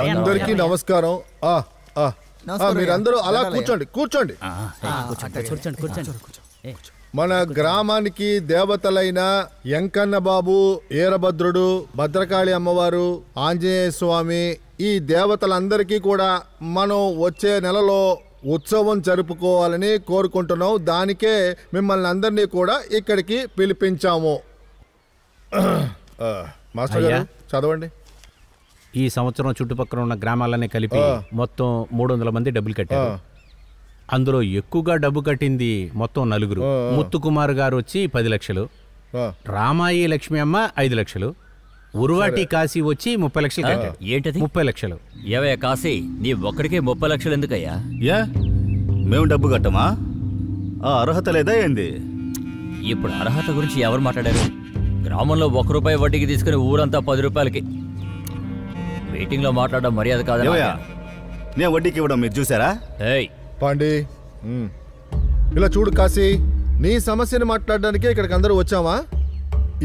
అందరికీ నమస్కారం. మీరందరూ అలా కూర్చోండి కూర్చోండి. మన గ్రామానికి దేవతలైన ఎంకన్న బాబు, ఈరభద్రుడు, భద్రకాళి అమ్మవారు, ఆంజనేయ స్వామి, ఈ దేవతలందరికీ కూడా మనం వచ్చే నెలలో ఉత్సవం జరుపుకోవాలని కోరుకుంటున్నాం. దానికే మిమ్మల్ని అందరినీ కూడా ఇక్కడికి పిలిపించాము. మాస్టర్ గారు చదవండి. ఈ సంవత్సరం చుట్టుపక్కల ఉన్న గ్రామాలనే కలిపి మొత్తం 300 మంది డబ్బులు కట్టారు. అందులో ఎక్కువగా డబ్బు కట్టింది మొత్తం 4. ముత్తుకుమార్ గారు వచ్చి 10 లక్షలు, రామాయి లక్ష్మి అమ్మ 5 లక్షలు, ఉరువాటి కాశీ వచ్చి 30 లక్షలు కట్టాడు. ఏంటది 30 లక్షలు? ఏవయ్య కాశీ, నీ ఒక్కడికే 30 లక్షలు ఎందుకయ్యా? మేము డబ్బు కట్టమా? ఆ అర్హత లేదా ఏంది? ఇప్పుడు అర్హత గురించి ఎవరు మాట్లాడారు? గ్రామంలో 1 రూపాయి వడ్డీకి తీసుకుని ఊరంతా 10 రూపాయలకి మీటింగ్ లో మాట్లాడడం మర్యాద కాదా? నేను వడ్డీకి ఇవ్వడం మీరు చూసారా? పాండి, ఇలా చూడు కాశీ, నీ సమస్యను మాట్లాడడానికే ఇక్కడికి అందరూ వచ్చామా?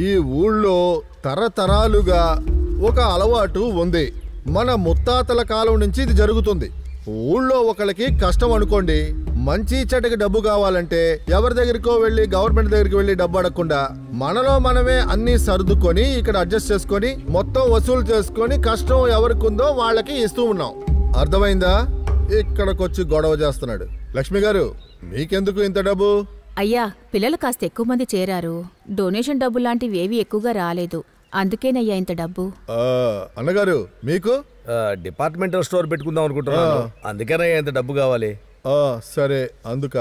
ఈ ఊళ్ళో తరతరాలుగా ఒక అలవాటు ఉంది. మన ముత్తాతల కాలం నుంచి ఇది జరుగుతుంది. ఊళ్ళో ఒకళ్ళకి కష్టం అనుకోండి, మంచి చెడ్డకి డబ్బు కావాలంటే ఎవరి దగ్గరికో వెళ్ళి, గవర్నమెంట్ దగ్గరికి వెళ్ళి డబ్బు అడగకుండా మనలో మనమే అన్ని సర్దుకొని ఇక్కడ అడ్జస్ట్ చేసుకొని మొత్తం వసూలు చేసుకొని కష్టం ఎవరికి ఉందో వాళ్ళకి ఇస్తూ ఉన్నాం. అర్థమైందా? ఇక్కడికొచ్చి గొడవ చేస్తున్నాడు. లక్ష్మి గారు, మీకెందుకు ఇంత డబ్బు? అయ్యా, పిల్లలు కాస్త ఎక్కువ మంది చేరారు. డొనేషన్ డబ్బు లాంటివి ఏవి ఎక్కువగా రాలేదు, అందుకేనయ్యా ఇంత డబ్బు. అన్నగారు మీకు? డిపార్ట్మెంటల్ స్టోర్ పెట్టుకుందాం అనుకుంటున్నాను, అందుకేనయ్యా ఇంత డబ్బు కావాలి. సరే, అందుక.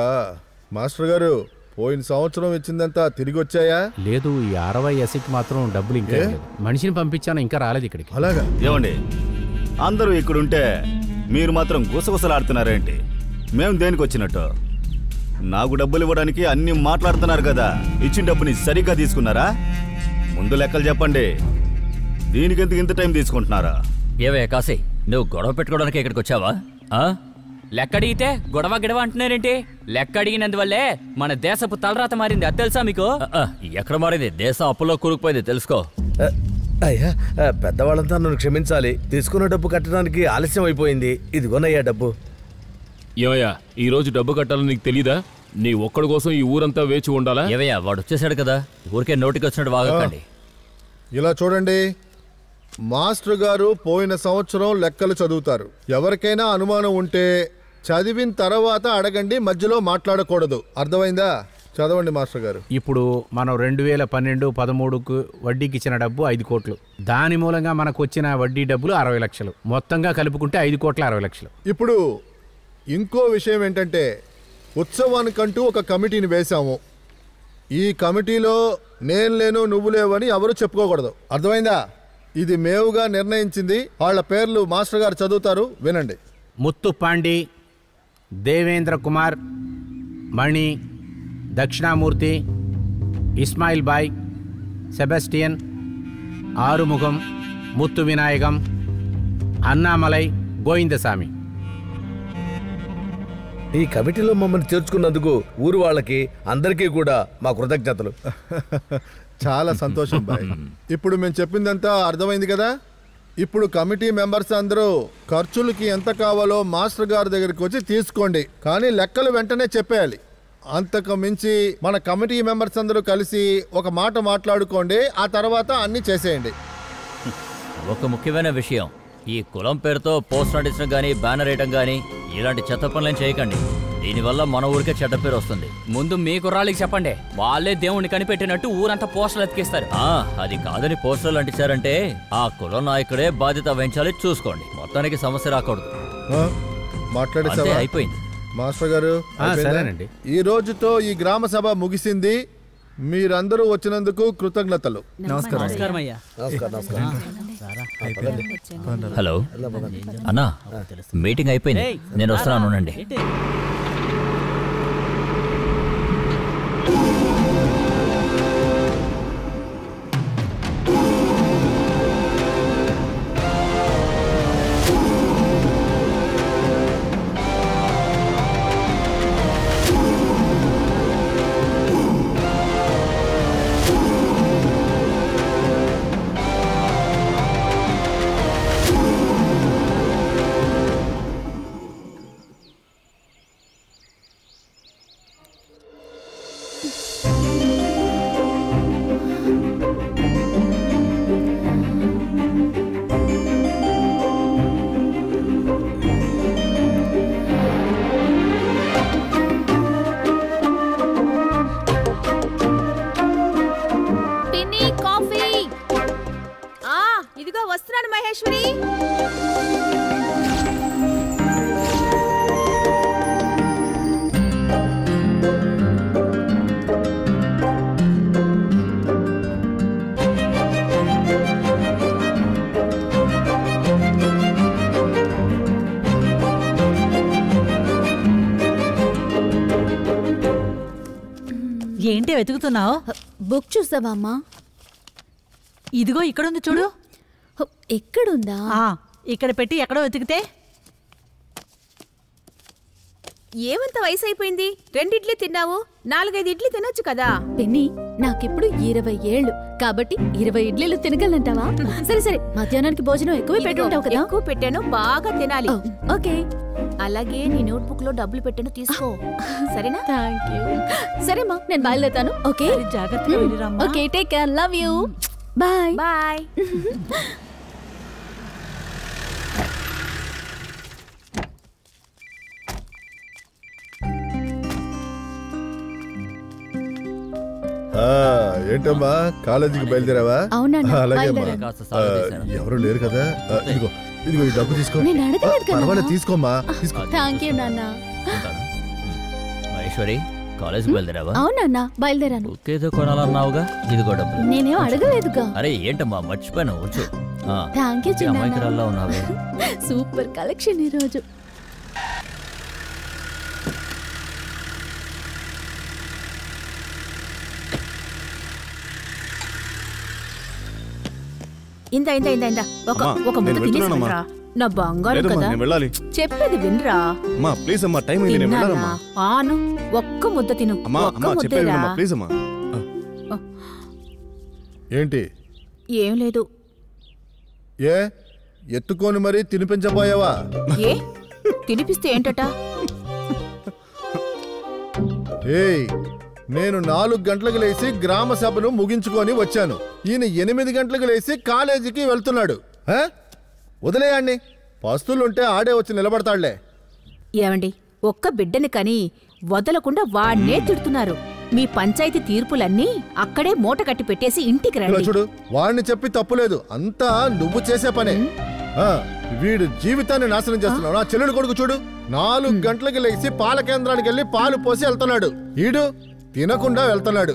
మాస్టర్ గారు, పోయిన సంవత్సరం ఇచ్చిందంతా తిరిగి వచ్చాయా? లేదు, ఈ 60 ఎస్కి మాత్రం డబ్బులు ఇంకా మనిషిని పంపించాను, ఇంకా రాలేదు ఇక్కడికి. అలాగా? ఏమండి, అందరూ ఇక్కడుంటే మీరు మాత్రం గుసగుసలాడుతున్నారేంటి? మేము దేనికి వచ్చినట్టు? నాకు డబ్బులు ఇవ్వడానికి అన్ని మాట్లాడుతున్నారు కదా, ఇచ్చిన డబ్బుని సరిగ్గా తీసుకున్నారా? ముందు లెక్కలు చెప్పండి. దీనికెందుకు ఇంత టైం తీసుకుంటున్నారా? ఏవయ్య కాశీ, నువ్వు గొడవ పెట్టుకోవడానికి ఇక్కడికి వచ్చావా? లెక్క అడిగితే గొడవ గిడవ అంటున్నారేంటి? లెక్క అడిగినందువల్లే మన దేశపు తలరాత మారింది, అది తెలుసా మీకు? ఎక్కడ మారింది? దేశం అప్పులో కూరుకుపోయింది, తెలుసుకో. అయ్యా, పెద్దవాళ్ళంతా నన్ను క్షమించాలి, తీసుకున్న డబ్బు కట్టడానికి ఆలస్యం అయిపోయింది. ఇదిగోనయ్యా డబ్బు. ఏవయ్యా, ఈ రోజు డబ్బు కట్టాలని నీకు తెలీదా? నీ ఒక్కడి కోసం ఈ ఊరంతా వేచి ఉండాలా? ఏవయ్యా, వాడు వచ్చేసాడు కదా, ఊరికే నోటికి వచ్చినట్టు వాగకండి. ఇలా చూడండి, మాస్టర్ గారు పోయిన సంవత్సరం లెక్కలు చదువుతారు. ఎవరికైనా అనుమానం ఉంటే చదివిన తర్వాత అడగండి, మధ్యలో మాట్లాడకూడదు. అర్థమైందా? చదవండి మాస్టర్ గారు. ఇప్పుడు మనం 2012-13కు వడ్డీకి ఇచ్చిన డబ్బు 5 కోట్లు. దాని మూలంగా మనకు వచ్చిన వడ్డీ డబ్బులు 60 లక్షలు. మొత్తంగా కలుపుకుంటే 5,60 లక్షలు. ఇప్పుడు ఇంకో విషయం ఏంటంటే, ఉత్సవానికంటూ ఒక కమిటీని వేశాము. ఈ కమిటీలో నేను లేను, నువ్వు లేవని ఎవరు చెప్పుకోకూడదు. అర్థమైందా? ఇది మేవుగా నిర్ణయించింది. వాళ్ళ పేర్లు మాస్టర్ గారు చదువుతారు, వినండి. ముత్తుపాండి, దేవేంద్ర కుమార్, మణి, దక్షిణామూర్తి, ఇస్మాయిల్ బాయ్, సెబాస్టియన్, ఆరుముఖం, ముత్తు వినాయకం, అన్నామలై, గోవిందస్వామి. ఈ కమిటీలో మమ్మల్ని చేర్చుకున్నందుకు ఊరు వాళ్ళకి అందరికీ కూడా మా కృతజ్ఞతలు. చాలా సంతోషం బాయ్. ఇప్పుడు మేము చెప్పిందంతా అర్థమైంది కదా? ఇప్పుడు కమిటీ మెంబర్స్ అందరూ ఖర్చులకి ఎంత కావాలో మాస్టర్ గారి దగ్గరికి వచ్చి తీసుకోండి, కానీ లెక్కలు వెంటనే చెప్పేయాలి. అంతకు మించి మన కమిటీ మెంబర్స్ అందరూ కలిసి ఒక మాట మాట్లాడుకోండి, ఆ తర్వాత అన్ని చేసేయండి. ఒక ముఖ్యమైన విషయం, ఈ కులం పేరుతో పోస్టర్ అంటించడం కానీ, బ్యానర్ వేయడం కానీ ఇలాంటి చెత్త పనులను చేయకండి. దీనివల్ల మన ఊరికే చెడ్డ పేరు వస్తుంది. ముందు మీ కుర్రాళ్ళకి చెప్పండి, వాళ్ళే దేవుణ్ణి కనిపెట్టినట్టు ఊరంతా పోస్టర్లు ఎతికిస్తారు. అది కాదని పోస్టర్లు అంటించారంటే ఆ కులం నాయకుడే బాధ్యత వహించాలి, చూసుకోండి. మొత్తానికి సమస్య రాకూడదు. మాట్లాడే అయిపోయింది మాస్టర్ గారు. సరేనండి, ఈ రోజుతో ఈ గ్రామ సభ ముగిసింది. మీరందరూ వచ్చినందుకు కృతజ్ఞతలు. హలో అన్నా, మీటింగ్ అయిపోయింది, నేను వస్తున్నాను అండి. మహేశ్వరి. ఏంటి వెతుకుతున్నావు? బుక్ చూసావా అమ్మా? ఇదిగో ఇక్కడుంది చూడు. ఎక్కడుందా? ఇక్కడ పెట్టి ఎక్కడో వెతికితే. ఏమంత వయసు అయిపోయింది? 2 ఇడ్లీ తిన్నావు, 4-5 ఇడ్లీ తినొచ్చు కదా. పిన్ని, నాకిప్పుడు 20 ఏళ్ళు కాబట్టి 20 ఇడ్లీలు తినగలంటావా? సరే సరే, మధ్యాహ్నానికి భోజనం ఎక్కువ పెట్టుంటావు కదా. ఎక్కువ పెట్టాను, బాగా తినాలి. ఓకే. అలాగే నీ నోట్బుక్ లో డబ్బులు పెట్టాను, తీసుకో. సరేనా? థాంక్యూ. సరేమా, నేను బయలుదేరుతాను. ఓకే, జాగ్రత్తగా వెళ్ళిరమ్మా. Okay, take care, love you, bye bye. ఏంటమ్మా, కాలేజీకి బయలుదేరావా? అలాగేమ్మా. ఎవరు లేరు కదా. ఇదిగో ఇదిగో ఈ డబ్బు తీసుకో. పర్వాలేదు, తీసుకోమ్మా, తీసుకో. థాంక్యూ నాన్న. మహేశ్వరి, కాలేజ్కి బయలుదేరావా? అవునన్నా, బయలుదేరాను. ఏదో కొనాలన్నావుగా, ఇదిగో డబ్బులు. నేనేం అడగలేదుగా. అరే ఏంటమ్మా, మర్చిపోయాను. వచ్చు. థాంక్యూ చిన్న. అమాయకురాల్లా ఉన్నావే. సూపర్ కలెక్షన్ ఈ రోజు. ఇందా ఇందా ఇందా ఇందా, ఒక ముద్ద తినేసిరా. నా బంగారు కదా, చెప్పేది వినరా. ప్లీజ్ అమ్మా, టైం అయింది, నేను వెళ్ళాలమ్మా. ఆను, ఒక్క ముద్ద తిను. ఏంటి? ఏం లేదు. ఏ ఎత్తుకొని మరీ తినిపించబోయావా? ఏ తినిపిస్తే ఏంటట? ఏయ్, నేను 4 గంటలకు లేచి గ్రామ సభను ముగించుకొని వచ్చాను. ఈయన 8 గంటలకు లేచి కాలేజీకి వెళ్తున్నాడు. వదిలేయండి, పస్తులుంటే ఆడే వచ్చి నిలబడతాడులే. ఏమండి, ఒక్క బిడ్డని కని వదలకుండా వాడినే తిడుతున్నారు. మీ పంచాయతీ తీర్పులన్నీ అక్కడే మూట కట్టి పెట్టేసి ఇంటికి రండి. చూడు, వాడిని చెప్పి తప్పులేదు, అంతా నువ్వు చేసే పనే. వీడు జీవితాన్ని నాశనం చేస్తున్నావు. నా చెల్లెడు కొడుకు చూడు, 4 గంటలకు లేచి పాల కేంద్రానికి వెళ్ళి పాలు పోసి వెళ్తున్నాడు. ఈడు తినకుండా వెళ్తున్నాడు.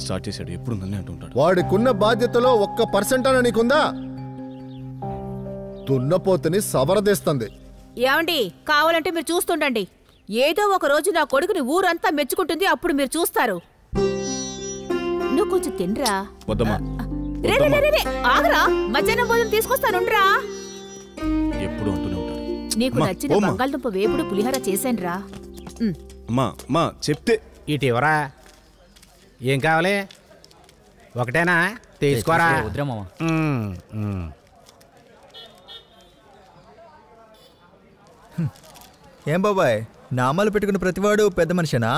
స్టార్ట్ చేశాడు, ఎప్పుడు నన్నే అంటుంటాడు. వాడికున్న బాధ్యతలో 1% అన్న నీకుందా? దున్నపోతుని సవరదీస్తుంది. ఏమండి, కావాలంటే మీరు చూస్తుండండి. ఏదో ఒక రోజు నా కొడుకుని ఊరంతా మెచ్చుకుంటుంది, అప్పుడు మీరు చూస్తారు. నువ్వు కొంచెం తినరా. ఆగరా, మధ్యాహ్నం భోజనం తీసుకొస్తానుండ్రా. ఎప్పుడు అంటూనే ఉంటాడు. నీకు నచ్చిన బంగాళదుంప వేపుడు పులిహోర చేశానురా. అమ్మా చెప్తే ఇటు ఇవరా. ఏం కావాలి? ఒకటేనా? తీసుకోరా. ఏం బాబాయ్, నామాలు పెట్టుకున్న ప్రతివాడు పెద్ద మనిషినా?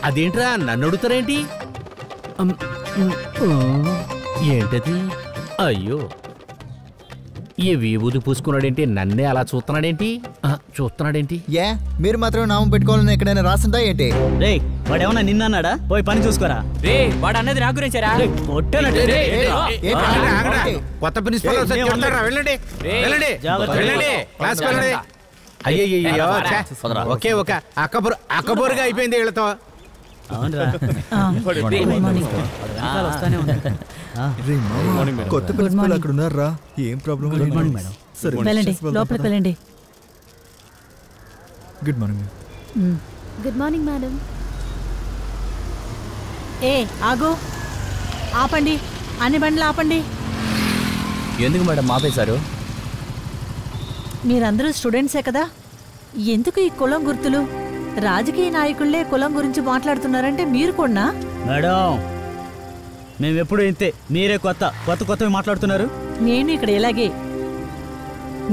అదేంట్రా, నన్ను అడుగుతారేంటి? ఏంటది? అయ్యో, ఈ విభూతి పూసుకున్నాడేంటి? నన్నే అలా చూస్తున్నాడేంటి? చూస్తున్నాడేంటి? ఏ మీరు మాత్రం నామం పెట్టుకోవాలని ఎక్కడైనా రాసిందా ఏంటి? రే, వాడేమన్నా నిన్నన్నాడా? పోయి పని చూసుకోరా. రే, వాడు అన్నది నా గురించారా? కొత్త ప్రిన్సిపల్ వెళ్ళండి, వెళ్ళండి, వెళ్ళండి, క్లాస్కి వెళ్ళండి. అయ్యో, ఒకే ఒక అక్కబోరుగా అయిపోయింది వీళ్ళతో. కొత్త ప్రిన్సిపల్ అక్కడ ఉన్నారా? ఏం ప్రాబ్లం? Good morning madam. వెళ్ళండి, లోపలికి వెళ్ళండి. Good morning. Good morning madam. ఏ ఆగు, ఆపండి, అన్ని బండ్లు ఆపండి. ఎందుకు మేడం ఆపేశారు? మీరందరూ స్టూడెంట్సే కదా, ఎందుకు ఈ కులం గుర్తులు? రాజకీయ నాయకుళ్లే కులం గురించి మాట్లాడుతున్నారంటే మీరు కూడా? మేడం, మేమెప్పుడు ఇంతే, మీరే కొత్తవి మాట్లాడుతున్నారు. నేను ఇక్కడ ఇలాగే.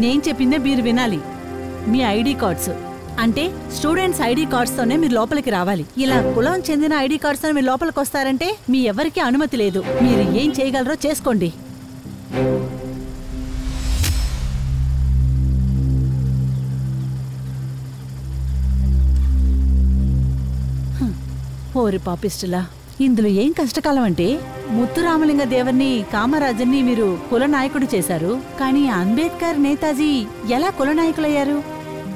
నేను చెప్పిందే మీరు వినాలి. మీ ఐడి కార్డ్స్ అంటే స్టూడెంట్స్ ఐడి కార్డ్స్తోనే మీరు లోపలికి రావాలి. ఇలా కులం చెందిన ఐడి కార్డ్స్తో మీరు లోపలికి వస్తారంటే మీ ఎవరికీ అనుమతి లేదు. మీరు ఏం చేయగలరో చేసుకోండి. ఓరి పాపిస్టులా, ఇందులో ఏం కష్టకాలం అంటే ముత్తురామలింగ దేవర్ని కామరాజన్ని మీరు కుల నాయకుడు చేశారు, కానీ అంబేద్కర్ నేతాజీ ఎలా కుల నాయకులయ్యారు?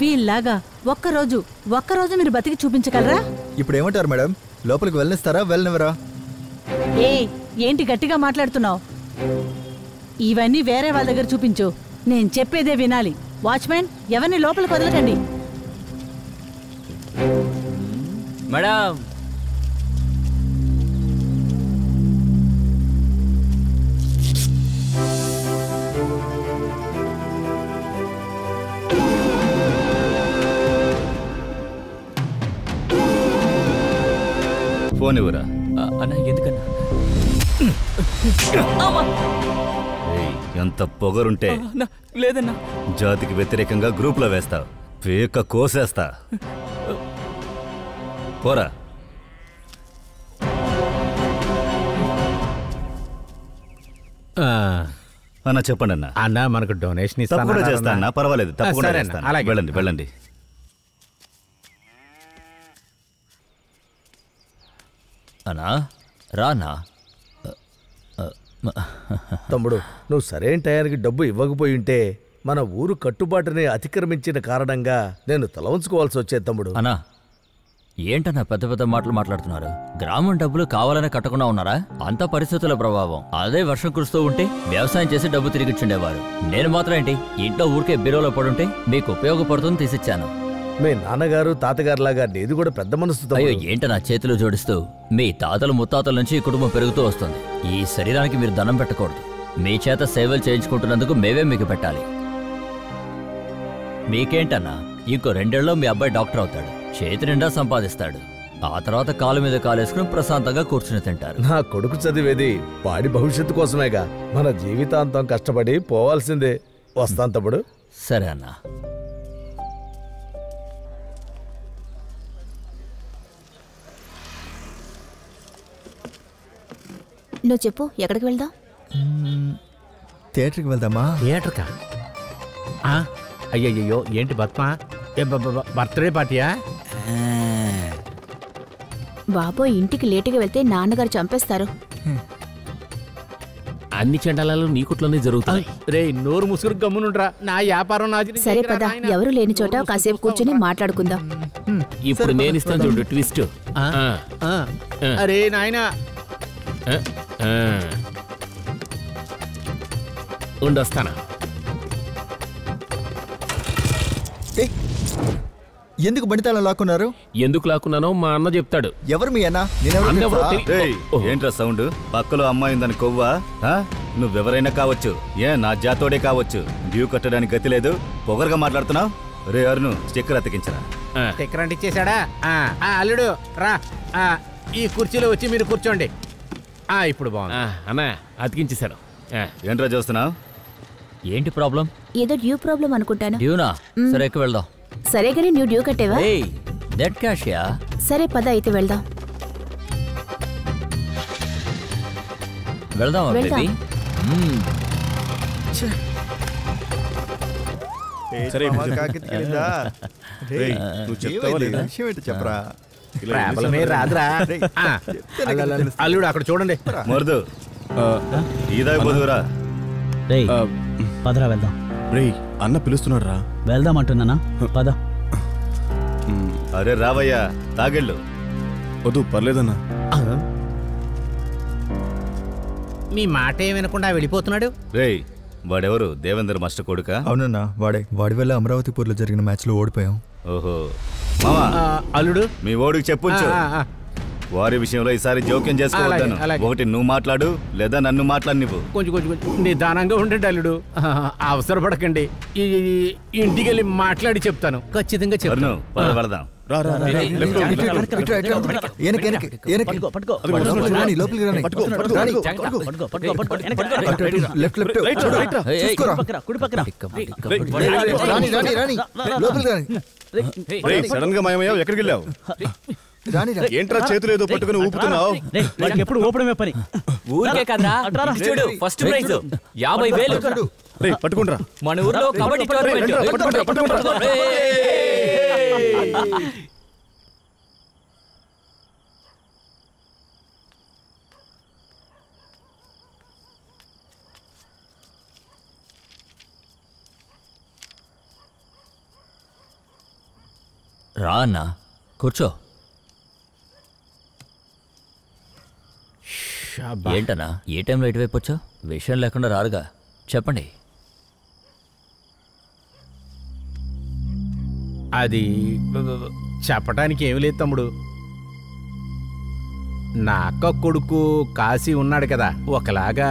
వీళ్ళలాగా ఒక్కరోజు మీరు బతికి చూపించగలరా? ఇప్పుడు ఏమంటారు మేడం, లోపలికి వెళ్ళనిస్తారా వెళ్ళనివరా? ఏంటి గట్టిగా మాట్లాడుతున్నావు? ఇవన్నీ వేరే వాళ్ళ దగ్గర చూపించు, నేను చెప్పేదే వినాలి. వాచ్మెన్, ఎవరిని లోపలికి వదలకండి. మేడం, ఫోన్ ఇవ్వరా. అన్నా ఎందుకన్నా? ఎంత పొగరుంటే లేదన్నా. జాతికి వ్యతిరేకంగా గ్రూప్లో వేస్తావు, పేక కోసేస్తా. పోరా. అన్న చెప్పండి అన్న. అన్న మనకు డొనేషన్ తప్పకుండా చేస్తా అన్న, పర్వాలేదు, తప్పకుండా చేస్తాను. వెళ్ళండి వెళ్ళండి. అన్నా రానా? తమ్ముడు, నువ్వు సరైన టయానికి డబ్బు ఇవ్వకపోయి ఉంటే మన ఊరు కట్టుబాటుని అతిక్రమించిన కారణంగా నేను తల ఉంచుకోవాల్సి వచ్చేది తమ్ముడు. అన్నా ఏంటన్నా పెద్ద పెద్ద మాటలు మాట్లాడుతున్నారు? గ్రామం డబ్బులు కావాలనే కట్టకుండా ఉన్నారా? అంత పరిస్థితుల ప్రభావం. అదే వర్షం కురుస్తూ ఉంటే వ్యవసాయం చేసి డబ్బు తిరిగిచ్చుండేవారు. నేను మాత్రం ఏంటి, ఇంట్లో ఊరికే బీరోలో పడుంటే మీకు ఉపయోగపడుతుంది తీసిచ్చాను. మీ నాన్నగారు తాతగారులాగా నీది కూడా పెద్ద మనసు. అయ్యో ఏంటన్నా చేతులు జోడిస్తూ? మీ తాతలు ముత్తాతల నుంచి ఈ కుటుంబం పెరుగుతూ వస్తుంది. ఈ శరీరానికి మీరు దండం పెట్టకూడదు. మీ చేత సేవలు చేయించుకుంటున్నందుకు మేమే మీకు పెట్టాలి. మీకేంటన్నా, ఇంకో 2 ఏళ్లలో మీ అబ్బాయి డాక్టర్ అవుతాడు, చేతి నిండా సంపాదిస్తాడు. ఆ తర్వాత కాలు మీద కాలేసుకుని ప్రశాంతంగా కూర్చుని తింటారు. నా కొడుకు చదివేది వాడి భవిష్యత్తు కోసమేగా. మన జీవితాంతం కష్టపడి పోవాల్సిందే. వస్తాను తమ్ముడు. సరే అన్నా. నువ్వు చెప్పు, ఎక్కడికి వెళ్దాం? థియేటర్కి వెళ్దామా? థియేటర్కా? అయ్యయ్యో ఏంటి బత్మా, బర్త్డే పార్టీయా? బాబో, ఇంటికి లేటుగా వెళ్తే నాన్నగారు చంపేస్తారు. అన్ని చండాలాలు నీ కుట్లోనే జరుగుతాయి. రే నోరు ముసురు గమ్మునుండ్రా, నా వ్యాపారం నాది. సరే పద, ఎవరు లేని చోట కాసేపు కూర్చొని మాట్లాడుకుందాం. ఇప్పుడు నేను ఇస్తాను చూడు ట్విస్ట్. అరే నాయనా, ఉండొస్తానా? ఎందుకు బండితాళం లాక్కున్నారు? ఎందుకు లాక్కున్నానో మా అన్న చెప్తాడు. ఎవరు మీ అన్న? ఏంట్రా సౌండ్? పక్కలో అమ్మాయి ఉందని కొవ్వా? నువ్వెవరైనా కావచ్చు, నా జాతోడే కావచ్చు. డ్యూ కట్టడానికి గతి లేదు, పొగరుగా మాట్లాడుతున్నావు. రే అరుణు, స్టిక్కర్ అతికించరా. స్టిక్కర్ అంటే ఇచ్చేసాడా? అల్లుడు రా, ఈ కుర్చీలో వచ్చి మీరు కూర్చోండి. ఇప్పుడు బాగుంది అన్నా, అతికించేశాడు. ఏంట్రా చూస్తున్నావు? ఏంటి ప్రాబ్లం? ఏదో డ్యూ ప్రాబ్లం అనుకుంటాను. డ్యూనా? సరే ఎక్కువ వెళ్దాం. సరే గానీ నువ్వు డ్యూ కట్టేవా? Dead cassia? సరే పద, అయితే వెళ్దాం. వెళ్దామా బేబీ? సరే చెప్పరా. రాదురా అల్లుడు, అక్కడ చూడండి. మరుదు ఇదారా పదరా వెళ్దాం. రే అన్న పిలుస్తున్నాడు రా. వెళ్దాం అంటున్నానా? పద. అరే రావయ్యా, తాగెళ్ళు. వద్దు పర్లేదన్నా. మీ మాట ఏ వినకుండా వెళ్ళిపోతున్నాడు. రేయ్, వాడెవరు? దేవేందర్ మాస్టర్ కొడుకా? అవునన్నా, వాడి వల్ల అమరావతిపూర్లో జరిగిన మ్యాచ్లో ఓడిపోయాం. ఓహో మామా, అల్లుడు మీ ఓడికి చెప్పొచ్చు. వారి విషయంలో ఈసారి జోక్యం చేసుకోవద్దాను. ఒకటి నువ్వు మాట్లాడు, లేదా నన్ను మాట్లాడు. నువ్వు కొంచెం నిదానంగా ఉండండి అల్లుడు, అవసరపడకండి. ఇంటికి వెళ్ళి మాట్లాడి చెప్తాను, ఖచ్చితంగా చెప్తాను. వెళదాం. సడన్ గా మాయమయ్యావు, ఎక్కడికి వెళ్ళావు? ఏంట్రా చేతులు ఏదో పట్టుకుని ఊపుతున్నావు? ఎప్పుడు ఊపడమే పని. ఊరికే కదరా, చూడు ఫస్ట్ ప్రైజ్ 50,000. పట్టుకుంటా. మన ఊర్లో కబడ్డీ టోర్నమెంట్. రా అన్నా, కూర్చో. ఏంటన్నా ఏ టైంలో ఇటువైపు వచ్చావు? విషయం లేకుండా రారుగా, చెప్పండి. అది చెప్పటానికి ఏమి లేదు తమ్ముడు. నా అక్క కొడుకు కాశీ ఉన్నాడు కదా, ఒకలాగా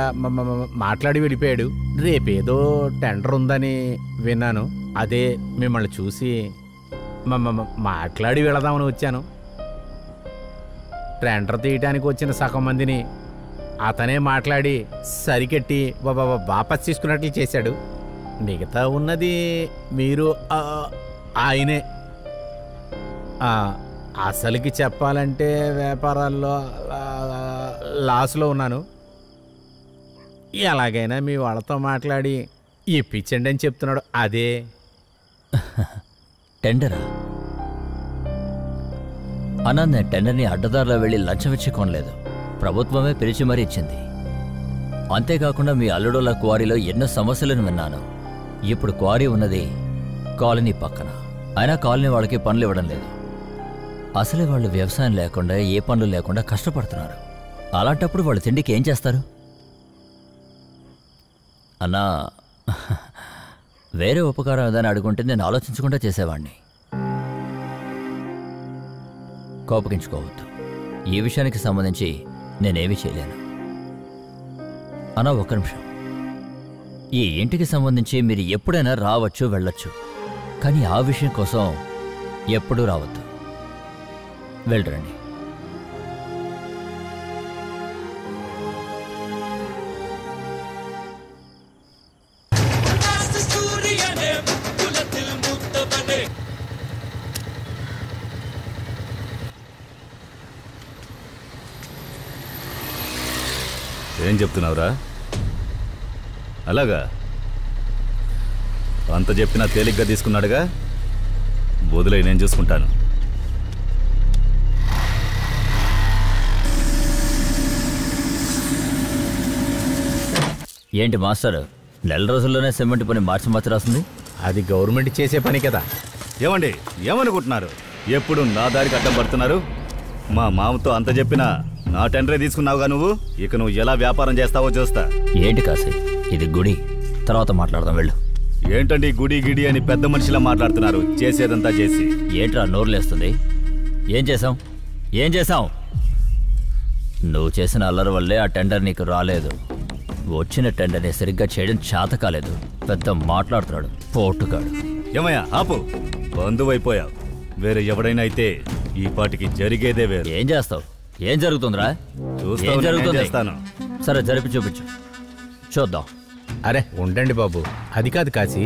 మాట్లాడి వెళ్ళిపోయాడు. రేపేదో టెండర్ ఉందని విన్నాను. అదే మిమ్మల్ని చూసి మాట్లాడి వెళదామని వచ్చాను. టెండర్ తీయటానికి వచ్చిన సగం మందిని అతనే మాట్లాడి సరికెట్టి వాపస్ తీసుకున్నట్లు చేశాడు. మిగతా ఉన్నది మీరు ఆయనే. అసలుకి చెప్పాలంటే వ్యాపారాల్లో లాస్లో ఉన్నాను. ఎలాగైనా మీ వాళ్ళతో మాట్లాడి ఇప్పించండి అని చెప్తున్నాడు. అదే టెండరా అన్నా? నేను టెండర్ని అడ్డదారిలో వెళ్ళి లంచం ఇచ్చి కొనలేదు, ప్రభుత్వమే పిలిచి మరీ ఇచ్చింది. అంతేకాకుండా మీ అల్లుడుల క్వారీలో ఎన్నో సమస్యలను విన్నాను. ఇప్పుడు క్వారీ ఉన్నది కాలనీ పక్కన, అయినా కాలనీ వాళ్ళకి పనులు ఇవ్వడం లేదు. అసలే వాళ్ళు వ్యవసాయం లేకుండా ఏ పనులు లేకుండా కష్టపడుతున్నారు. అలాంటప్పుడు వాళ్ళు తిండికి ఏం చేస్తారు? అన్నా, వేరే ఉపకారం ఏదైనా అడుగుంటే నేను ఆలోచించకుండా చేసేవాడిని. కోపగించుకోవద్దు, ఈ విషయానికి సంబంధించి నేనేమీ చేయలేను. అన్నా ఒక్క నిమిషం. ఈ ఇంటికి సంబంధించి మీరు ఎప్పుడైనా రావచ్చు వెళ్ళొచ్చు, కానీ ఆ విషయం కోసం ఎప్పుడూ రావద్దు. వెళ్ళరండి. ఏం చెప్తున్నావురా? అలాగా అంత చెప్పినా తేలిగ్గా తీసుకున్నాడుగా, వదిలే, నేను చూసుకుంటాను. ఏంటి మాస్టర్, నెల రోజుల్లోనే సిమెంట్ పని మార్చి రాస్తుంది? అది గవర్నమెంట్ చేసే పని కదా. ఏమండి, ఏమనుకుంటున్నారు? ఎప్పుడు నా దారికి అడ్డం పడుతున్నారు? మా మామతో అంత చెప్పినా నా టెండరే తీసుకున్నావుగా నువ్వు. ఇక నువ్వు ఎలా వ్యాపారం చేస్తావో చూస్తా. ఏంటి కాశీ, ఇది గుడి, తర్వాత మాట్లాడదాం, వెళ్ళు. ఏంటండి గుడి గిడి అని పెద్ద మనిషిలా మాట్లాడుతున్నారు? చేసేదంతా చేసి. ఏంట్రా నోరులేస్తుంది? ఏం చేసాం? ఏం చేసాం? నువ్వు చేసిన అల్లరి వల్లే ఆ టెండర్ నీకు రాలేదు. వచ్చిన టెండర్ని సరిగ్గా చేయడం చేత కాలేదు. పెద్ద మాట్లాడుతున్నాడు పోటుగాడు. ఏమయ్యా ఆపు, బంధువైపోయావు. వేరే ఎవడైనా అయితే ఈ పాటికి జరిగేదే వేరు. ఏం చేస్తావు? ఏం జరుగుతుందిరా? ఏం జరుగుతుంది? సరే జరిపి చూపించు, చూద్దాం. అరే ఉండండి బాబు, అది కాదు కాశీ,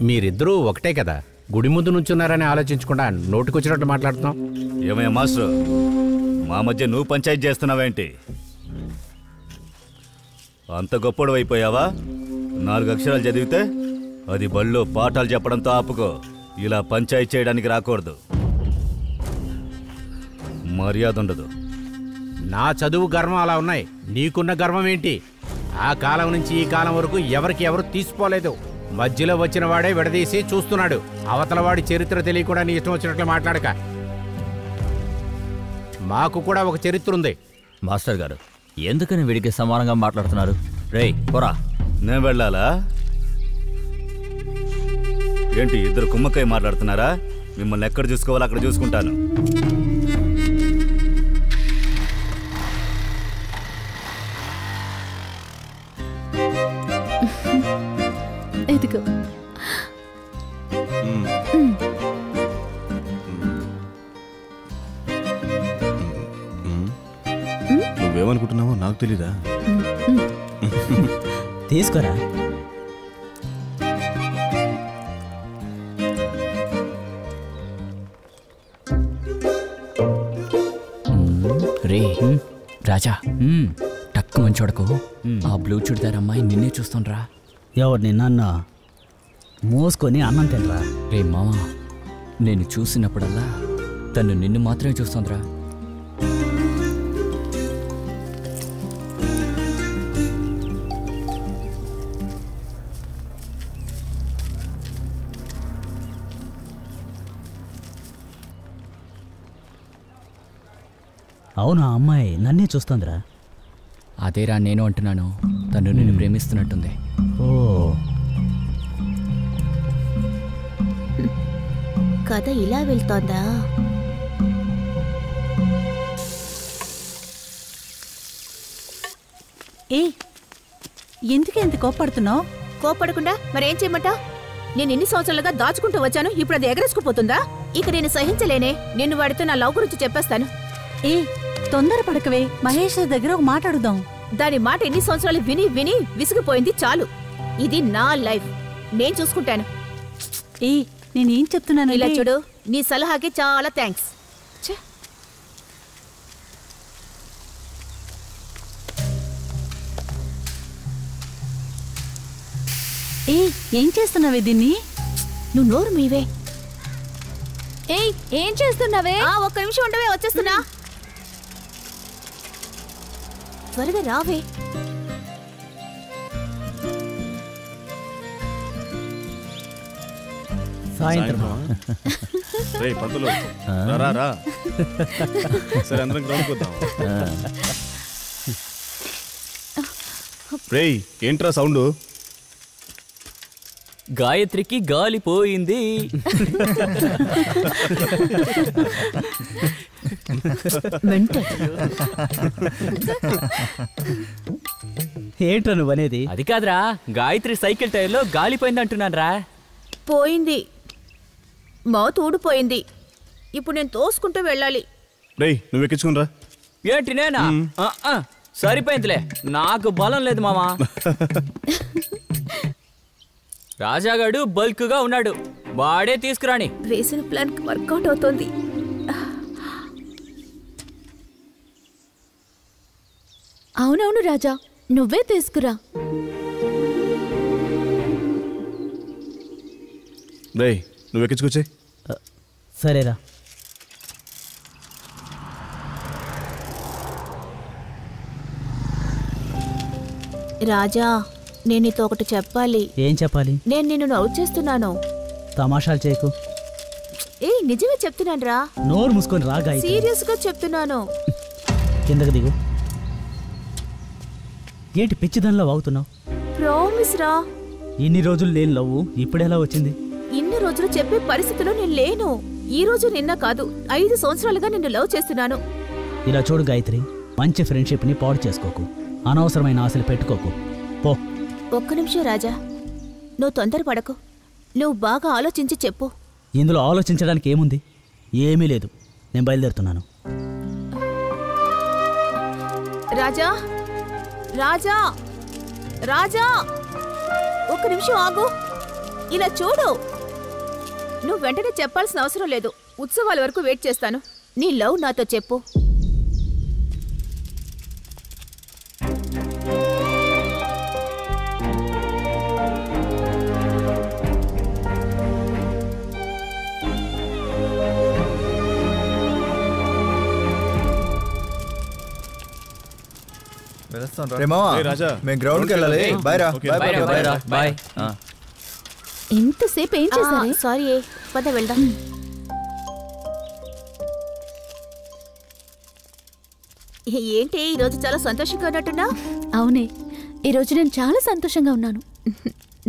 మీరిద్దరూ ఒకటే కదా, గుడి ముందు నుంచున్నారని ఆలోచించకుండా నోటికొచ్చినట్టు మాట్లాడుతున్నాం. ఏమయ్యా మాస్టర్, మా మధ్య నువ్వు పంచాయతీ చేస్తున్నావేంటి? అంత గొప్పడు అయిపోయావా? 4 అక్షరాలు చదివితే అది బళ్ళో పాఠాలు చెప్పడంతో ఆపుకో. ఇలా పంచాయతీ చేయడానికి రాకూడదు, మర్యాద ఉండదు. నా చదువు గర్వం అలా ఉన్నాయి, నీకున్న గర్వం ఏంటి? ఆ కాలం నుంచి ఈ కాలం వరకు ఎవరికి ఎవరు తీసుకోలేదు. మధ్యలో వచ్చిన వాడే విడదీసి చూస్తున్నాడు. అవతల వాడి చరిత్ర తెలియకుండా నీ ఇష్టం వచ్చినట్లు మాట్లాడక. మాకు కూడా ఒక చరిత్ర ఉంది. మాస్టర్ గారు, ఎందుకని వీడికి సమానంగా మాట్లాడుతున్నారు? రేయ్ పోరా. నేను వెళ్ళాలా ఏంటి? ఇద్దరు కుమ్మక్కై మాట్లాడుతున్నారా? మిమ్మల్ని ఎక్కడ చూసుకోవాలో అక్కడ చూసుకుంటాను. ఎదుగు. నువ్వేమనుకుంటున్నావో నాకు తెలీదా? తీసుకోరా. రే రాజా, టక్కు మంచోడకు ఆ బ్లూ చుడిదార్ అమ్మాయి నిన్నే చూస్తుండ్రా. ఎవరు నిన్న మోసుకొని అన్నం తినరా? రే మామా, నేను చూసినప్పుడల్లా తను నిన్ను మాత్రమే చూస్తుందిరా. అవును, ఆ అమ్మాయి నన్నే చూస్తుందిరా. అదేరా నేను అంటున్నాను, తను నిన్ను ప్రేమిస్తున్నట్టుంది. ఓ, కథ ఇలా వెళ్తోందా? ఏ ఎందుకు ఎంత కోప్పడుతున్నావు? కోప్పడకుండా మరేం చేయమంటా? నేను ఎన్ని సంవత్సరాలుగా దాచుకుంటూ వచ్చాను, ఇప్పుడు అది ఎగరేసుకుపోతుందా? ఇక నేను సహించలేనే. నిన్ను వాడితో నా లవ్ గురించి చెప్పేస్తాను. ఏ తొందరపడకవే, మహేష్ దగ్గర ఒక మాట అడుగుదాం. దాని మాట ఎన్ని సంవత్సరాలు విని విని విసిగిపోయింది. చాలు, ఇది నా లైఫ్, నేను చూసుకుంటాను. ఏ నేనేం చెప్తున్నాను ఇలా చూడు, నీ సలహాకి చాలా థ్యాంక్స్. ఏ ఏం చేస్తున్నావే దీన్ని? నువ్వు నోరు మీవే. ఏయ్ ఏం చేస్తున్నావే? ఒక్క నిమిషం ఉండవే, వచ్చేస్తున్నా. త్వరగా రావే. సాయంత్రం రేయ్ పంతులు, రా రా. సరే అందరం గ్రౌండ్కి వద్దాం. రేయ్ ఏంట్రా సౌండ్? గాయత్రికి గాలి పోయింది. ఏంట్రా నువ్వు అనేది? అది కాదురా, గాయత్రి సైకిల్ టైర్లో గాలిపోయింది అంటున్నాను రా. పోయింది, మౌత్ ఊడిపోయింది. ఇప్పుడు నేను తోసుకుంటూ వెళ్ళాలి. రేయ్ నువ్వు ఎక్కించుకునిరా. ఏంటి నేనా? సరిపోయిందిలే, నాకు బలం లేదు మామా. రాజాగాడు బల్క్ గా ఉన్నాడు, వాడే తీసుకురాని. వేసిన ప్లాన్ వర్కౌట్ అవుతోంది. అవునవును రాజా, నువ్వే తీసుకురా. రేయ్ నువ్వు ఎక్కించుకొచ్చే. సరేరా. రాజా, నేను నీతో ఒకటి చెప్పాలి. ఏం చెప్పాలి? నేను నిన్ను లవ్ చేస్తున్నాను. తమాషాలు చేయకు. నిజమే చెప్తున్నాను రా. నోరు మూసుకొని రా గాయత్రి. సీరియస్ గా చెప్తున్నాను. కిందకి దిగు. ఏంటి పిచ్చిదానిలో వాగుతున్నావు? ప్రామిస్ రా. ఇన్ని రోజులు లేని లవ్వు ఇప్పుడెలా వచ్చింది? ఇన్ని రోజులు చెప్పే పరిస్థితిలో నేను లేను. ఈ రోజు నిన్న కాదు, 5 సంవత్సరాలుగా నిన్ను లవ్ చేస్తున్నాను. ఇలా చూడు గాయత్రి, మంచి ఫ్రెండ్షిప్ని పాడు చేసుకోకు, అనవసరమైన ఆశలు పెట్టుకోకు. పో. ఒక్క నిమిషం రాజా, నువ్వు తొందరపడకు. నువ్వు బాగా ఆలోచించి చెప్పు. ఇందులో ఆలోచించడానికి ఏముంది? ఏమీ లేదు. నేను బయలుదేరుతున్నాను. రాజా, రాజా, రాజా, ఒక్క నిమిషం ఆగు. ఇలా చూడు, నువ్వు వెంటనే చెప్పాల్సిన అవసరం లేదు. ఉత్సవాల వరకు వెయిట్ చేస్తాను. నీ లవ్ నాతో చెప్పు. మేము గ్రౌండ్కి వెళ్ళాలి. బాయ్ రా. బాయ్. ఎంతసేపు ఏం చేశారే? సారీ, పద వెళ్దాం. ఏంటి ఈరోజు చాలా సంతోషంగా ఉన్నట్టున్నా? అవునే, ఈరోజు నేను చాలా సంతోషంగా ఉన్నాను.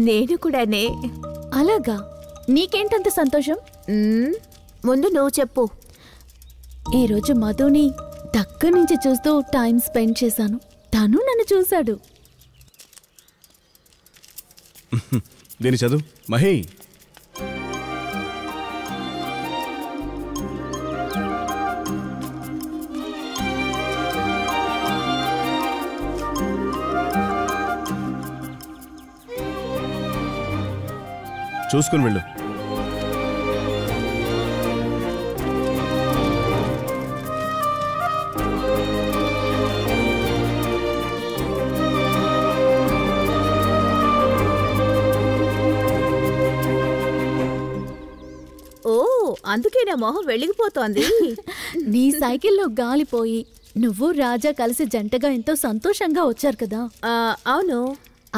నేను కూడానే. అలాగా? నీకేంటంత సంతోషం? ముందు నువ్వు చెప్పు. ఈరోజు మధుని దగ్గర నుంచి చూస్తూ టైం స్పెండ్ చేశాను. తను నన్ను చూశాడు. దీని చదువు మహి. చూసుకుని వెళ్ళు. అందుకే నా మొహం వెలిగిపోతోంది. నీ సైకిల్లో గాలిపోయి నువ్వు రాజా కలిసి జంటగా ఎంతో సంతోషంగా వచ్చారు కదా. అవును.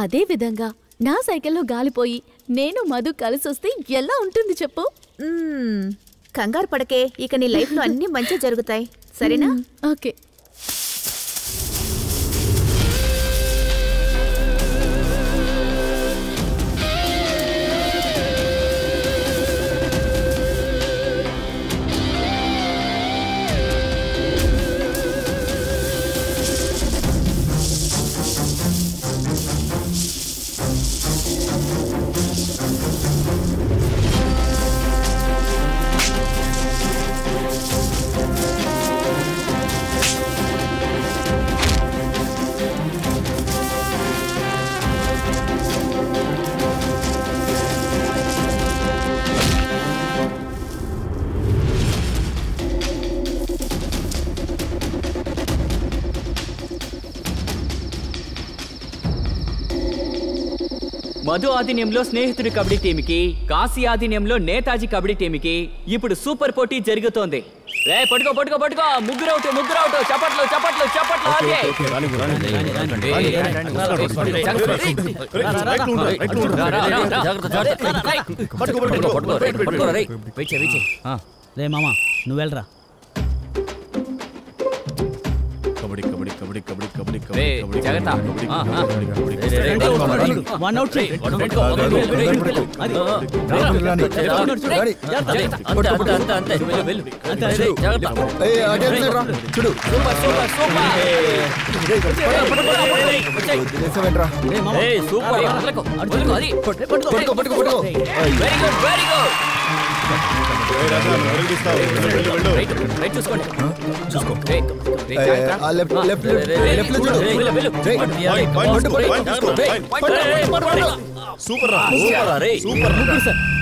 అదే విధంగా నా సైకిల్లో గాలిపోయి నేను మధు కలిసి వస్తే ఎలా ఉంటుంది చెప్పు? కంగారు పడకే, ఇక నీ లైఫ్ లో అన్ని మంచి జరుగుతాయి, సరేనా? ఓకే. మధు ఆధీనంలో స్నేహితుడి కబడ్డీ టీంకి, కాశీ ఆధీనంలో నేతాజీ కబడ్డీ టీంకి ఇప్పుడు సూపర్ పోటీ జరుగుతోంది. రే పట్టుకో పట్టుకో పట్టుకో, ముగ్గురు అవుట్ చప్పట్లు చప్పట్లు చప్పట్లు. రే మామా నువ్వు వెళ్ళరా.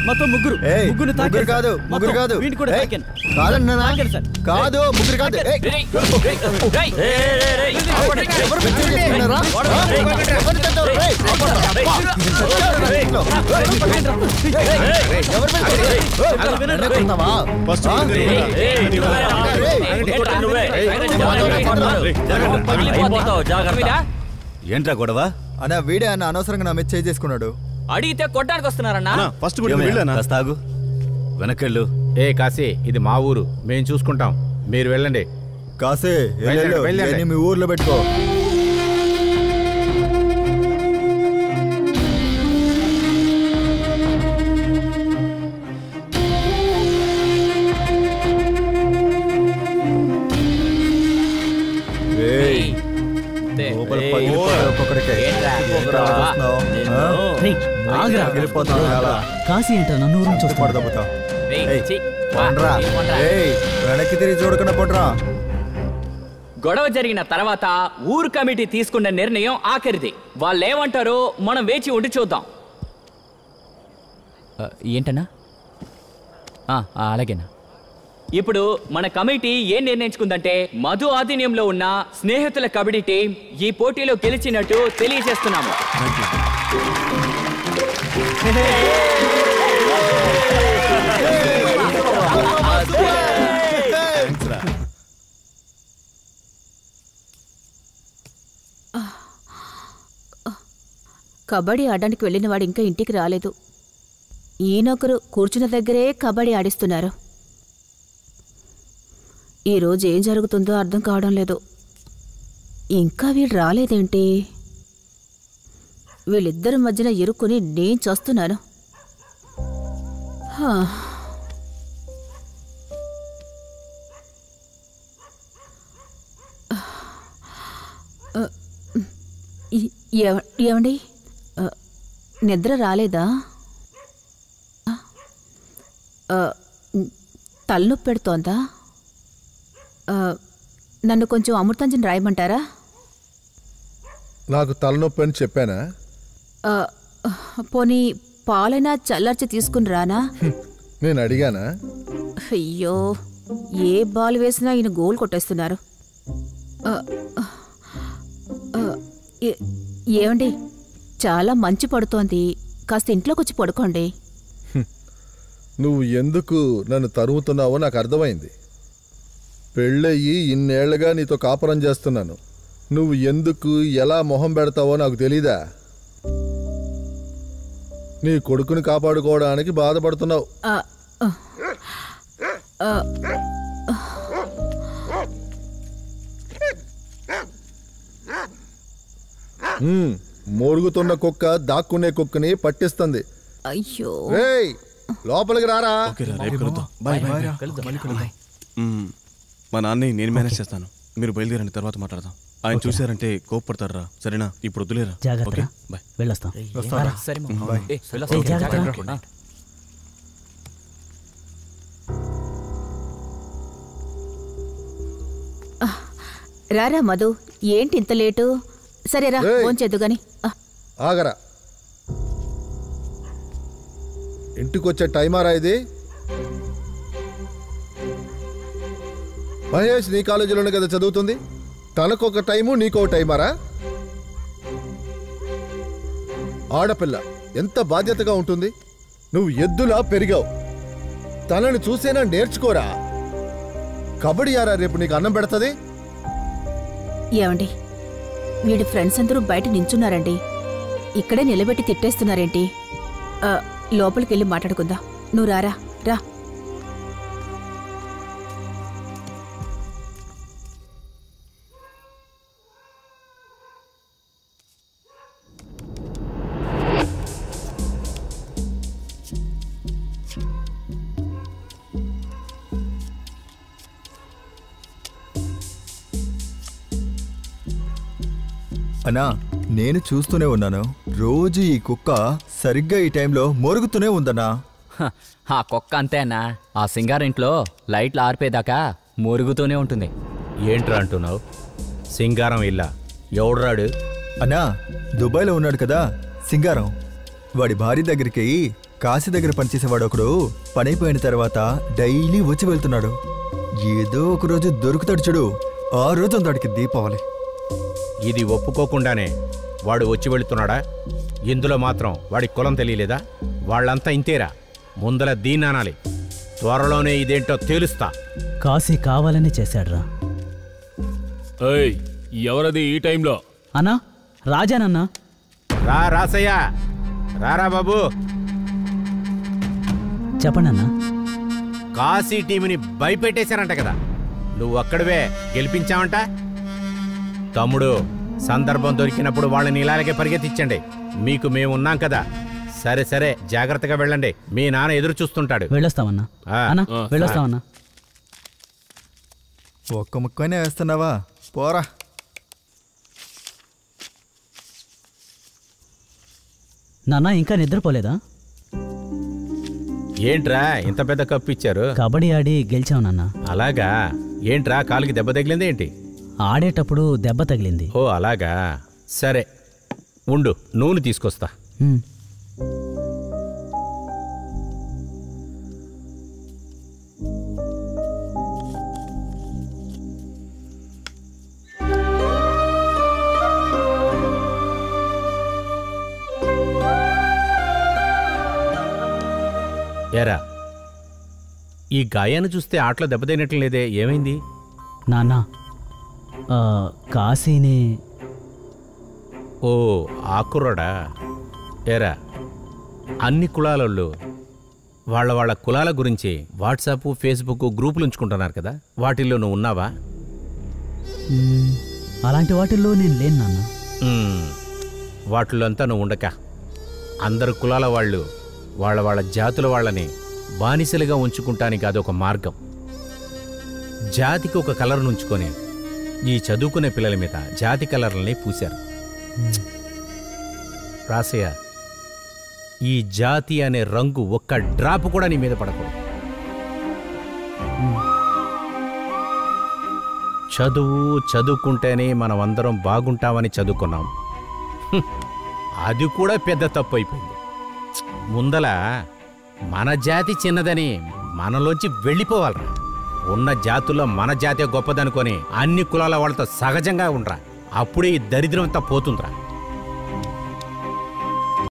మొత్తం ముగ్గురు కాదు ముగ్గురు కాదు కాదు ముగ్గురు కాదు. ఏంట్రా గొడవ? అన్న వీడే అన్న అనవసరంగా నా మీద చేయి చేసుకున్నాడు. అడిగితే కొట్టడానికి వస్తున్నారన్నా. ఫస్ట్ తాగు, వెనకెళ్ళు. ఏ కాశీ, ఇది మా ఊరు, మేము చూసుకుంటాం, మీరు వెళ్ళండి. కాసే మీ ఊర్లో పెట్టుకో. కాశీ ఏంటో నన్ను ఊరించి వస్తా. వెనక్కి తిరిగి చూడకుండా పొట్రా. గొడవ జరిగిన తర్వాత ఊరు కమిటీ తీసుకున్న నిర్ణయం ఆఖరిది. వాళ్ళు ఏమంటారో మనం వేచి ఉండి చూద్దాం. ఏంటన్నా? అలాగేనా. ఇప్పుడు మన కమిటీ ఏం నిర్ణయించుకుందంటే, మధు ఆధీనంలో ఉన్న స్నేహితుల కబడ్డీ టీం ఈ పోటీలో గెలిచినట్టు తెలియజేస్తున్నాము. కబడ్డీ ఆడడానికి వెళ్ళిన వాడు ఇంకా ఇంటికి రాలేదు. ఈయనొకరు కూర్చున్న దగ్గరే కబడ్డీ ఆడిస్తున్నారు. ఈరోజు ఏం జరుగుతుందో అర్థం కావడం లేదు. ఇంకా వీడు రాలేదేంటి? వీళ్ళిద్దరి మధ్యన ఇరుక్కుని నేను చూస్తున్నాను. ఏమండి, నిద్ర రాలేదా? తలనొప్పి పెడుతోందా? నన్ను కొంచెం అమృతాంజన్ రాయమంటారా? నాకు తలనొప్పి అని చెప్పానా? పోనీ పాలైనా చల్లార్చి తీసుకుని రానా? నేను అడిగానా? అయ్యో, ఏ బాల్ వేసినా ఈయన గోల్ కొట్టేస్తున్నారు. ఏమండి, చాలా మంచి పడుతోంది, కాస్త ఇంట్లోకి వచ్చి పడుకోండి. నువ్వు ఎందుకు నన్ను తరుముతున్నావో నాకు అర్థమైంది. పెళ్ళయ్యి ఇన్నేళ్లుగా నీతో కాపురం చేస్తున్నాను. నువ్వు ఎందుకు ఎలా మొహం పెడతావో నాకు తెలీదా? నీ కొడుకుని కాపాడుకోవడానికి బాధపడుతున్నావు. మోరుగుతున్న కుక్క దాక్కునే కుక్కని పట్టిస్తుంది. అయ్యో రేయ్ లోపలికి రారా. మా నాన్నని నేను మేనేజ్ చేస్తాను, మీరు బయలుదేరండి, తర్వాత మాట్లాడదాం. ఆయన చూశారంటే కోప్పడతారా? సరేనా? ఇప్పుడు వద్దులేరా. Okay bye. వెళ్ళొస్తాం. రారా మధు, ఏంటి ఇంత లేటు? సరేరా ఫోన్ గాని. ఆగరా, ఇంటికొచ్చే టైమారా ఇది? మహేష్ నీ కాలేజీలోనే కదా చదువుతుంది, తనకొక టైము నీకో టైమారా? ఆడపిల్ల ఎంత బాధ్యతగా ఉంటుంది. నువ్వు ఎద్దులా పెరిగావు, తనని చూసేనా నేర్చుకోరా. కబడ్డీ ఆరా రేపు నీకు అన్నం పెడతది. ఏమండి, వీడి ఫ్రెండ్స్ అందరూ బయట నించున్నారండి, ఇక్కడే నిలబెట్టి తిట్టేస్తున్నారేంటి? లోపలికెళ్ళి మాట్లాడుకుందాం. నువ్వు రారా రా. అన్నా, నేను చూస్తూనే ఉన్నాను, రోజు ఈ కుక్క సరిగ్గా ఈ టైంలో మొరుగుతూనే ఉందన్నా. ఆ కుక్క అంతే అన్నా, ఆ సింగారింట్లో లైట్లు ఆర్పేదాకా మొరుగుతూనే ఉంటుంది. ఏంట్రా అంటున్నావు? సింగారం ఇల్లా? ఎవడ్రాడు? అన్నా, దుబాయ్లో ఉన్నాడు కదా సింగారం, వాడి భార్య దగ్గరికి కాశీ దగ్గర పనిచేసేవాడు ఒకడు పనైపోయిన తర్వాత డైలీ వచ్చి వెళ్తున్నాడు. ఏదో ఒక రోజు దొరుకుతాడు చూడు, ఆ రోజు వాడికి దీపావళి. ఇది ఒప్పుకోకుండానే వాడు వచ్చి వెళుతున్నాడా? ఇందులో మాత్రం వాడి కులం తెలియలేదా? వాళ్ళంతా ఇంతేరా, ముందల దీన్ని అనాలి. త్వరలోనే ఇదేంటో తేలుస్తా. కాశీ కావాలని చేశాడ్రా. ఎవరది ఈ టైంలో? అన్నా, రాజానన్నా. రా రాసయ్యా, రారా బాబు. చెప్పండి అన్నా. కాశీ టీంని భయపెట్టేశారంట కదా, నువ్వు అక్కడవే గెలిపించావంట. తమ్ముడు, సందర్భం దొరికినప్పుడు వాళ్ళని ఇలాగే పరిగెత్తించండి. మీకు మేము ఉన్నాం కదా. సరే సరే, జాగ్రత్తగా వెళ్ళండి, మీ నాన్న ఎదురు చూస్తుంటాడు. వెళ్ళొస్తామన్నా. వెళ్ళొస్తామన్నా. ఒక్క ముక్కనే వేస్తున్నావా? పోరా. నాన్న ఇంకా నిద్రపోలేదా? ఏంట్రా ఇంత పెద్ద కప్పు ఇచ్చారు? కబడ్డీ ఆడి గెలిచావు నాన్న. అలాగా? ఏంట్రా కాలుకి దెబ్బ తగిలింది ఏంటి? ఆడేటప్పుడు దెబ్బ తగిలింది. ఓ అలాగా, సరే ఉండు, నూనె తీసుకొస్తా. ఏరా, ఈ గాయాన్ని చూస్తే ఆటలో దెబ్బతైనట్లు లేదే, ఏమైంది? నాన్న, కాశీని. ఓ ఆకుర్రాడా? ఏరా, అన్ని కులాలలో వాళ్ళ వాళ్ళ కులాల గురించి వాట్సాప్, ఫేస్బుక్ గ్రూపులు ఉంచుకుంటున్నారు కదా, వాటిల్లో నువ్వు ఉన్నావా? అలాంటి వాటిల్లో నేను లేను నాన్న. వాటిల్లో అంతా నువ్వు ఉండక, అందరు కులాల వాళ్ళు వాళ్ళ వాళ్ళ జాతుల వాళ్ళని బానిసలుగా ఉంచుకుంటానికి అదొక మార్గం. జాతికి ఒక కలర్ నుంచుకొని ఈ చదువుకునే పిల్లల మీద జాతి కలర్లని పూశారు. రాసయ్య, ఈ జాతి అనే రంగు ఒక్క డ్రాప్ కూడా నీ మీద పడకూడదు. చదువుకుంటేనే మనం అందరం బాగుంటామని చదువుకున్నాం. అది కూడా పెద్ద తప్పు అయిపోయింది. ముందల మన జాతి చిన్నదని మనలోంచి వెళ్ళిపోవాలరా. ఉన్న జాతుల్లో మన జాతే గొప్పదనుకొని అన్ని కులాల వాళ్ళతో సహజంగా ఉండరా, అప్పుడే ఈ దరిద్రం అంతా పోతుందిరా.